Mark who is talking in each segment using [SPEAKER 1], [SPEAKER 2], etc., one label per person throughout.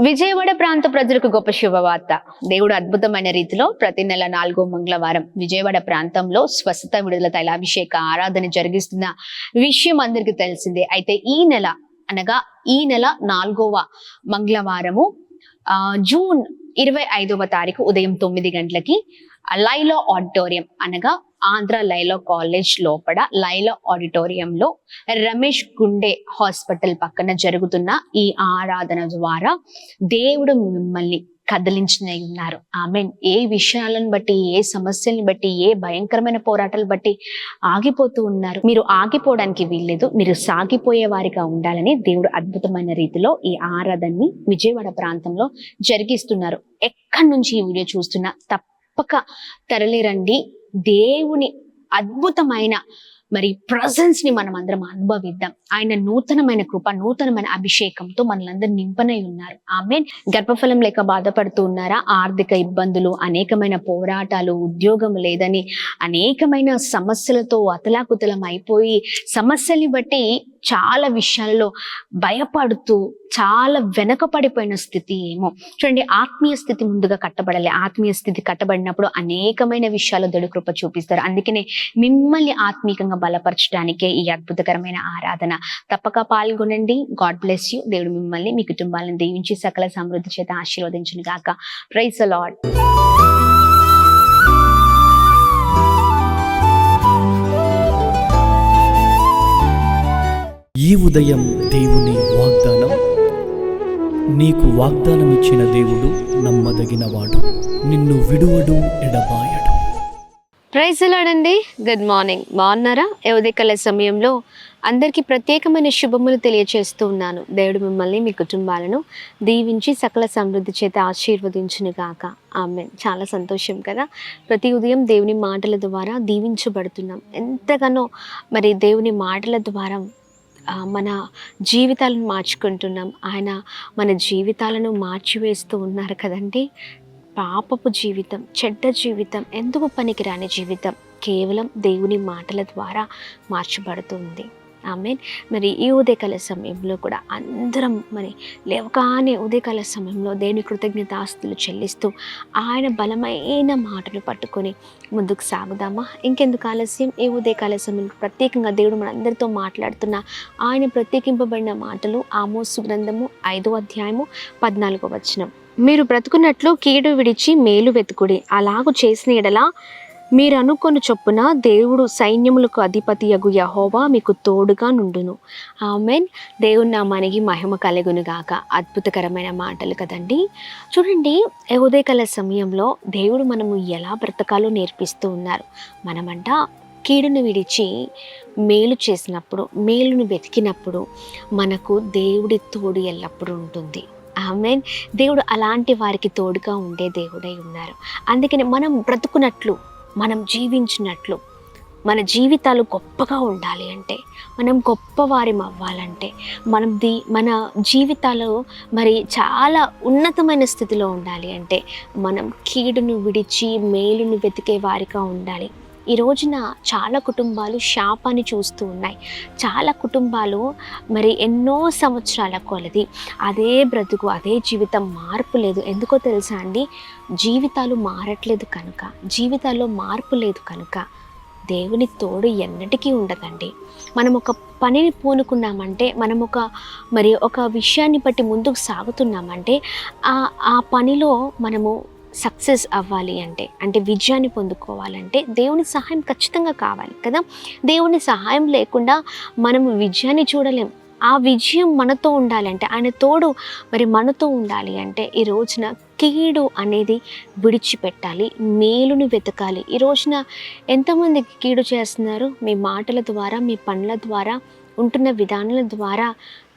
[SPEAKER 1] విజయవాడ ప్రాంత ప్రజలకు గొప్ప శుభవార్త. దేవుడు అద్భుతమైన రీతిలో ప్రతి నెల 4వ మంగళవారం విజయవాడ ప్రాంతంలో స్వస్థత విడుదల తైలాభిషేక ఆరాధన జరిగిస్తున్న విషయం అందరికీ తెలిసిందే. అయితే ఈ నెల 4వ మంగళవారము జూన్ 25వ తారీఖు ఉదయం 9 గంటలకి లైలో ఆడిటోరియం అనగా ఆంధ్ర లైలో కాలేజ్ లోపల లైలో ఆడిటోరియంలో రమేష్ గుండె హాస్పిటల్ పక్కన జరుగుతున్న ఈ ఆరాధన ద్వారా దేవుడు మిమ్మల్ని కదిలించినై ఉన్నారు. ఆమెన్. ఏ విషయాలను బట్టి, ఏ సమస్యలను బట్టి, ఏ భయంకరమైన పోరాటాలు బట్టి ఆగిపోతూ ఉన్నారు, మీరు ఆగిపోవడానికి వీల్లేదు. మీరు సాగిపోయే వారిగా ఉండాలని దేవుడు అద్భుతమైన రీతిలో ఈ ఆరాధనని విజయవాడ ప్రాంతంలో జరిగిస్తున్నారు. ఎక్కడి నుంచి ఈ వీడియో చూస్తున్నా తప్పక తరలిరండి. దేవుని అద్భుతమైన ప్రజెన్స్ ని మనం అందరం అనుభవిద్దాం. ఆయన నూతనమైన కృప, నూతనమైన అభిషేకంతో మనలందరూ నింపనై ఉన్నారు. ఆమేన్. గర్భఫలం లేక బాధపడుతూ ఉన్నారా? ఆర్థిక ఇబ్బందులు, అనేకమైన పోరాటాలు, ఉద్యోగం లేదని అనేకమైన సమస్యలతో అతలాకుతలం అయిపోయి సమస్యల్ని బట్టి చాలా విషయాల్లో భయపడుతూ చాలా వెనకపడిపోయిన స్థితి ఏమో చూడండి. ఆత్మీయ స్థితి ముందుగా కట్టబడాలి. ఆత్మీయ స్థితి కట్టబడినప్పుడు అనేకమైన విషయాలు దేవుడు కృప చూపిస్తారు. అందుకనే మిమ్మల్ని ఆత్మీయంగా బలపరచడానికే ఈ అద్భుతకరమైన ఆరాధన. తప్పక పాల్గొనండి. God bless you. దేవుడు మిమ్మల్ని, మీ కుటుంబాలను దీవించి సకల సమృద్ధి చేత ఆశీర్వదించును గాక. Praise the Lord.
[SPEAKER 2] ఈ ఉదయం దేవుని వాగ్దానం. నీకు వాగ్దానం ఇచ్చిన దేవుడు నమ్మదగినవాడు, నిన్ను విడువడు, ఎడబాయడు.
[SPEAKER 1] ప్రైజ్ ది లార్డ్ అండి. Good morning. బాగున్నారా? ఉదయకాల సమయంలో అందరికీ ప్రత్యేకమైన శుభములు తెలియచేస్తూ ఉన్నాను. దేవుడు మిమ్మల్ని, మీ కుటుంబాలను దీవించి సకల సమృద్ధి చేత ఆశీర్వదించును గాక. ఆమేన్. చాలా సంతోషం కదా. ప్రతి ఉదయం దేవుని మాటల ద్వారా దీవించబడుతున్నాం. ఎంతగానో దేవుని మాటల ద్వారా మన జీవితాలను మార్చుకుంటున్నాం. ఆయన మన జీవితాలను మార్చివేస్తూ ఉన్నారు కదండి. పాపపు జీవితం, చెడ్డ జీవితం, ఎందుకు పనికిరాని జీవితం కేవలం దేవుని మాటల ద్వారా మార్చబడుతుంది. ఆమేన్. ఈ ఉదయకాల సమయంలో కూడా అందరం లేవగానే ఉదయకాల సమయంలో దేవుని కృతజ్ఞతాస్తులు చెల్లిస్తూ ఆయన బలమైన మాటలు పట్టుకొని ముందుకు సాగుదామా? ఇంకెందుకు ఆలస్యం? ఈ ఉదయకాల సమయంలో ప్రత్యేకంగా దేవుడు మనందరితో మాట్లాడుతున్న ఆయన ప్రత్యేకింపబడిన మాటలు ఆమోసు గ్రంథము 5వ అధ్యాయము 14వ వచనం. మీరు బ్రతుకున్నట్లు కీడు విడిచి మేలు వెతుకుడి, అలాగు చేసిన ఎడల మీరు అనుకొని చొప్పున దేవుడు సైన్యములకు అధిపతియగు యెహోవా మీకు తోడుగా నుండును. ఆమేన్. దేవుని నామానికి మహిమ కలుగును గాక. అద్భుతకరమైన మాటలు కదండి. చూడండి, ఉదయకాల సమయంలో దేవుడు మనము ఎలా బ్రతకాలో నేర్పిస్తూ ఉన్నారు. మనమంట కీడును విడిచి మేలు చేసినప్పుడు, మేలును వెతికినప్పుడు మనకు దేవుడి తోడు ఎల్లప్పుడూ ఉంటుంది. ఆమేన్. దేవుడు అలాంటి వారికి తోడుగా ఉండే దేవుడై ఉన్నారు. అందుకని మనం బ్రతుకున్నట్లు, మనం జీవించినట్లు, మన జీవితాలు గొప్పగా ఉండాలి అంటే, మనం గొప్పవారిం అవ్వాలంటే, మన జీవితాలు చాలా ఉన్నతమైన స్థితిలో ఉండాలి అంటే మనం కీడును విడిచి మేలును వెతికే వారిగా ఉండాలి. ఈ రోజున చాలా కుటుంబాలు శాపాన్ని చూస్తూ ఉన్నాయి. చాలా కుటుంబాలు ఎన్నో సంవత్సరాల కొలది అదే బ్రతుకు, అదే జీవితం, మార్పు లేదు. ఎందుకో తెలుసా అండి? జీవితాలు మారట్లేదు కనుక, జీవితాల్లో మార్పు లేదు కనుక దేవుని తోడు ఎన్నటికీ ఉండదండి. మనం ఒక పనిని పూనుకున్నామంటే, మనం ఒక విషయాన్ని బట్టి ముందుకు సాగుతున్నామంటే ఆ పనిలో మనము సక్సెస్ అవ్వాలి అంటే విజయాన్ని పొందుకోవాలంటే దేవుని సహాయం ఖచ్చితంగా కావాలి కదా. దేవుని సహాయం లేకుండా మనము విజయాన్ని చూడలేం. ఆ విజయం మనతో ఉండాలంటే, ఆయన తోడు మనతో ఉండాలి అంటే ఈ రోజున కీడు అనేది విడిచిపెట్టాలి, మేలును వెతకాలి. ఈ రోజున ఎంతమందికి కీడు చేస్తున్నారు? మీ మాటల ద్వారా, మీ పనుల ద్వారా, ఉంటున్న విధానాల ద్వారా.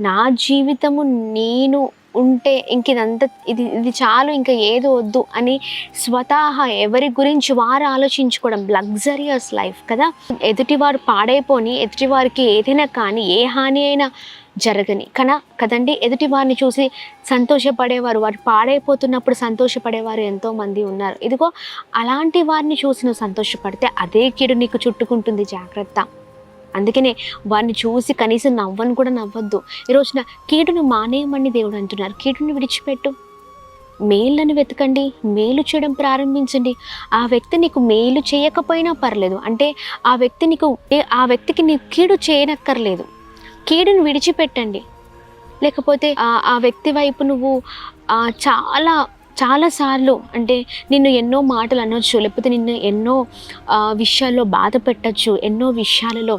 [SPEAKER 1] నా జీవితము నేను ఉంటే ఇంకిదంతా ఇది చాలు, ఇంకా ఏదో వద్దు అని స్వతహా ఎవరి గురించి వారు ఆలోచించుకోవడం లగ్జరియస్ లైఫ్ కదా. ఎదుటివారు పాడైపోని, ఎదుటివారికి ఏదైనా కానీ ఏ హాని అయినా జరగని కదండి. ఎదుటి వారిని చూసి సంతోషపడేవారు, వారు పాడైపోతున్నప్పుడు సంతోషపడేవారు ఎంతోమంది ఉన్నారు. ఇదిగో అలాంటి వారిని చూసి నువ్వు సంతోషపడితే అదే కీడు నీకు చుట్టుకుంటుంది. జాగ్రత్త. అందుకనే వారిని చూసి కనీసం నవ్వను కూడా నవ్వద్దు. ఈరోజున కీడును మానేయమని దేవుడు అంటున్నారు. కీడును విడిచిపెట్టు, మేళ్ళను వెతకండి, మేలు చేయడం ప్రారంభించండి. ఆ వ్యక్తి నీకు మేలు చేయకపోయినా పర్లేదు, అంటే ఆ వ్యక్తికి నీకు కీడు చేయనక్కర్లేదు. కీడును విడిచిపెట్టండి. లేకపోతే ఆ వ్యక్తి వైపు నువ్వు చాలాసార్లు అంటే నిన్ను ఎన్నో మాటలు అనొచ్చు, లేకపోతే నిన్ను ఎన్నో విషయాల్లో బాధ పెట్టచ్చు, ఎన్నో విషయాలలో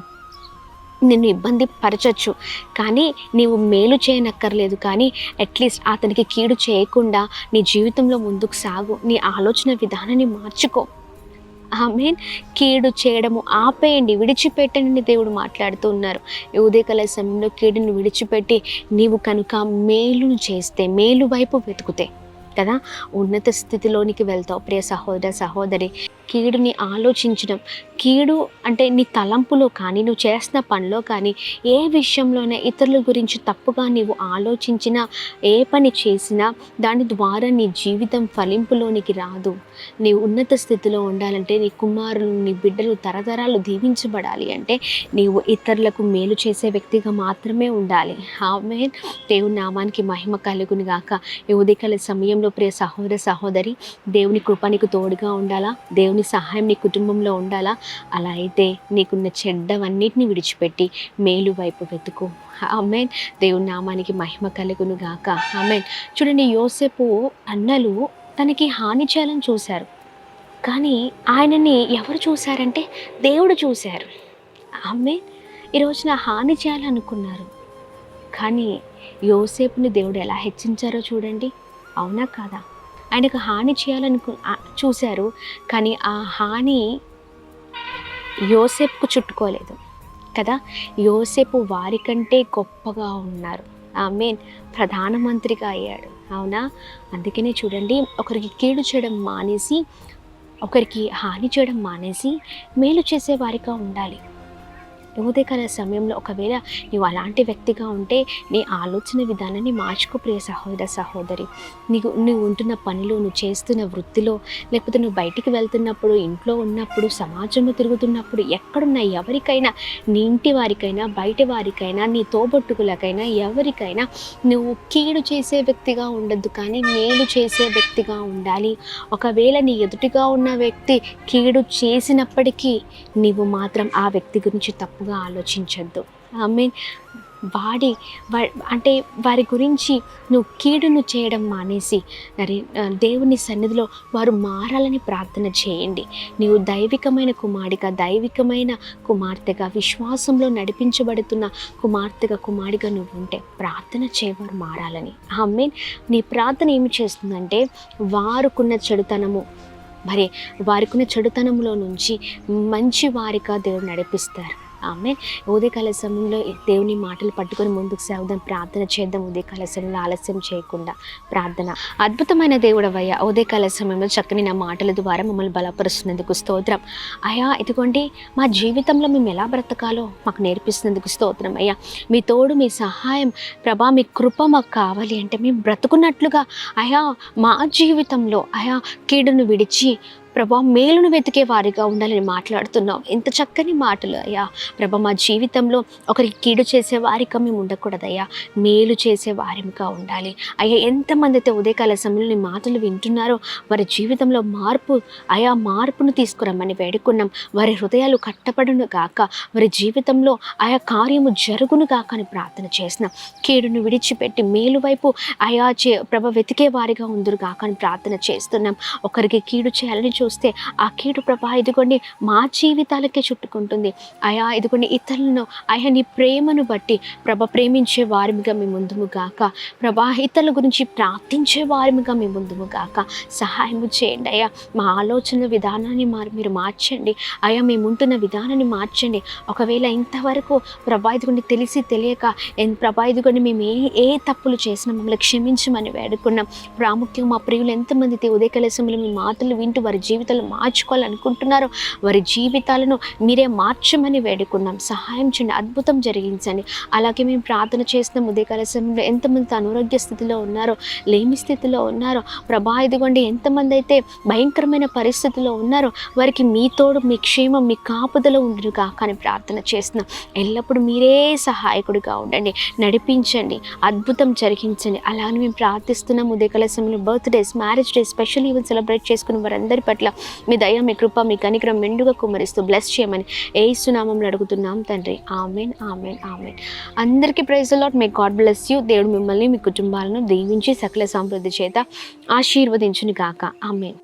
[SPEAKER 1] నిన్ను ఇబ్బంది పరచచ్చు. కానీ నీవు మేలు చేయనక్కర్లేదు. కానీ అట్లీస్ట్ అతనికి కీడు చేయకుండా నీ జీవితంలో ముందుకు సాగు. నీ ఆలోచన విధానాన్ని మార్చుకో. ఆమేన్. కీడు చేయడము ఆపేయండి, విడిచిపెట్టండి. దేవుడు మాట్లాడుతూ ఉన్నారు. ఈ ఉదయకాల సమయంలో కీడును విడిచిపెట్టి నీవు కనుక మేలును చేస్తే, మేలు వైపు వెతుకుతే కదా ఉన్నత స్థితిలోనికి వెళ్తావు. ప్రియ సహోదర సహోదరి, కీడుని ఆలోచించడం, కీడు అంటే నీ తలంపులో కానీ, నువ్వు చేస్తున్న పనిలో కానీ, ఏ విషయంలోనే ఇతరుల గురించి తప్పుగా నీవు ఆలోచించినా, ఏ పని చేసినా దాని ద్వారా నీ జీవితం ఫలింపులోనికి రాదు. నీ ఉన్నత స్థితిలో ఉండాలంటే, నీ కుమారులు, నీ బిడ్డలు తరతరాలు దీవించబడాలి అంటే నీవు ఇతరులకు మేలు చేసే వ్యక్తిగా మాత్రమే ఉండాలి. ఆమేన్. దేవుని నామానికి మహిమ కలుగును గాక. ఈ ఉదయకాల సమయంలో ప్రియ సహోదర సహోదరి, దేవుని కృప నీకు తోడుగా ఉండాలా, దేవుని సహాయం నీ కుటుంబంలో ఉండాలా. అలా అయితే నీకున్న చెడ్డవన్నిటిని విడిచిపెట్టి మేలు వైపు వెతుకు. ఆమేన్. దేవుని నామానికి మహిమ కలుగును గాక. ఆమేన్. చూడండి, యోసేపు అన్నలు తనకి హాని చేయాలని చూశారు, కానీ ఆయనని ఎవరు చూశారంటే దేవుడు చూశారు. ఆమేన్. ఈరోజున హాని చేయాలనుకున్నారు, కానీ యోసేపుని దేవుడు ఎలా హెచ్చించారో చూడండి. అవునా కాదా? ఆయనకు హాని చూశారు, కానీ ఆ హాని యోసేపుకు చుట్టుకోలేదు కదా. యోసేపు వారికంటే గొప్పగా ఉన్నారు. ఆమేన్. ప్రధానమంత్రిగా అయ్యాడు. అవునా? అందుకనే చూడండి, ఒకరికి కీడు చేయడం మానేసి, ఒకరికి హాని చేయడం మానేసి మేలు చేసే వారిగా ఉండాలి. ఉదయకాల సమయంలో ఒకవేళ నువ్వు అలాంటి వ్యక్తిగా ఉంటే నీ ఆలోచన విధానాన్ని మార్చుకో. ప్రియ సహోదర సహోదరి, నువ్వు ఉంటున్న పనిలో, నువ్వు చేస్తున్న వృత్తిలో, లేకపోతే నువ్వు బయటికి వెళ్తున్నప్పుడు, ఇంట్లో ఉన్నప్పుడు, సమాజంలో తిరుగుతున్నప్పుడు, ఎక్కడున్నా ఎవరికైనా, నీ ఇంటి వారికైనా, బయట వారికైనా, నీ తోబుట్టుకులకైనా, ఎవరికైనా నువ్వు కీడు చేసే వ్యక్తిగా ఉండద్దు, కానీ మేలు చేసే వ్యక్తిగా ఉండాలి. ఒకవేళ నీ ఎదుటిగా ఉన్న వ్యక్తి కీడు చేసినప్పటికీ నీవు మాత్రం ఆ వ్యక్తి గురించి తప్పుగా ఆలోచించద్దు. ఆమేన్. అంటే వారి గురించి నువ్వు కీడును చేయడం మానేసి దేవుని సన్నిధిలో వారు మారాలని ప్రార్థన చేయండి. నీవు దైవికమైన కుమారుడిగా, దైవికమైన కుమార్తెగా, విశ్వాసంలో నడిపించబడుతున్న కుమార్తెగా నువ్వు ఉంటే ప్రార్థన చేయవారు మారాలని. ఆమేన్. నీ ప్రార్థన ఏమి చేస్తుందంటే వారికున్న చెడుతనంలో నుంచి మంచి వారిగా దేవుడు నడిపిస్తారు. ఆమేన్. ఉదయకాల సమయంలో దేవుని మాటలు పట్టుకొని ముందుకు సాగుదాం, ప్రార్థన చేద్దాం. ఉదయకాల సమయంలో ఆలస్యం చేయకుండా ప్రార్థన. అద్భుతమైన దేవుడవయ్యా, ఉదయకాల సమయంలో చక్కని నా మాటల ద్వారా మమ్మల్ని బలపరుస్తున్నందుకు స్తోత్రం అయ్యా. ఇదిగోండి, మా జీవితంలో మేము ఎలా బ్రతకాలో మాకు నేర్పిస్తున్నందుకు స్తోత్రం అయ్యా. మీ తోడు, మీ సహాయం ప్రభా, మీ కృప మాకు కావాలి అంటే మేము బ్రతుకున్నట్లుగా అయ్యా మా జీవితంలో అయ్యా కీడును విడిచి ప్రభా మేలును వెతికే వారిగా ఉండాలని మాట్లాడుతున్నాం. ఎంత చక్కని మాటలు అయ్యా. ప్రభా, మా జీవితంలో ఒకరికి కీడు చేసే వారిగా మేము ఉండకూడదయ్యా, మేలు చేసే వారిగా ఉండాలి అయ్యా. ఎంతమంది అయితే ఉదయకాల సమయంలో నీ మాటలు వింటున్నారో వారి జీవితంలో మార్పును తీసుకురమ్మని వేడుకున్నాం. వారి హృదయాలు కట్టబడును గాక, వారి జీవితంలో ఆయా కార్యము జరుగును గాక అని ప్రార్థన చేసినాం. కీడును విడిచిపెట్టి మేలు వైపు ప్రభ వెతికే వారిగా ఉందరు గాక అని ప్రార్థన చేస్తున్నాం. ఒకరికి కీడు చేయాలని చూస్తే ఆ కీడు ప్రభా ఇదిగోండి మా జీవితాలకే చుట్టుకుంటుంది అయా. ఇదిగోండి ఇతరులను అయా నీ ప్రేమను బట్టి ప్రభ ప్రేమించే వారిగా మేము ముందుము గాక, ప్రభా ఇతరుల గురించి ప్రార్థించే వారిగా మేము ముందుము గాక. సహాయం చేయండి అయ్యా. మా ఆలోచన విధానాన్ని మీరు మార్చండి అయ్యా, మేము ఉంటున్న విధానాన్ని మార్చండి. ఒకవేళ ఇంతవరకు ప్రభా ఇదిగోండి తెలిసి తెలియక ప్రభా ఇదిగోండి మేము ఏ తప్పులు చేసినా మమ్మల్ని క్షమించమని వేడుకున్నాం. ప్రాముఖ్యంగా మా ప్రియులు ఎంతమంది ఉదయకాల సమయంలో మీ మాటలు వింటూ వారి జీవితాలు మార్చుకోవాలనుకుంటున్నారో వారి జీవితాలను మీరే మార్చమని వేడుకున్నాం. సహాయం చేయండి, అద్భుతం జరిగించండి. అలాగే మేము ప్రార్థన చేసిన ఉదయకాల సమయంలో ఎంతమంది అనారోగ్య స్థితిలో ఉన్నారో, లేమి స్థితిలో ఉన్నారో ప్రభా, ఇదిగోండి ఎంతమంది అయితే భయంకరమైన పరిస్థితుల్లో ఉన్నారో వారికి మీ తోడు, మీ క్షేమం, మీ కాపుదల ఉండుగా కానీ ప్రార్థన చేస్తున్నాం. ఎల్లప్పుడూ మీరే సహాయకుడిగా ఉండండి, నడిపించండి, అద్భుతం జరిగించండి. అలానే మేము ప్రార్థిస్తున్నాం. ఉదయకాల సమయంలో birthdays, marriage days, special event celebrate చేసుకున్న వారందరి పట్ల మీ దయ, మీ కృప, మీ కనికరం మెండుగా కుమ్మరిస్తూ బ్లెస్ చేయమని యేసు నామములో అడుగుతున్నాం తండ్రి. ఆమేన్, ఆమేన్, ఆమేన్. అందరికీ praise the Lord. May God bless you. దేవుడు మిమ్మల్ని, మీ కుటుంబాలను దీవించి సకల సమృద్ధి చేత ఆశీర్వదించును గాక. ఆమేన్.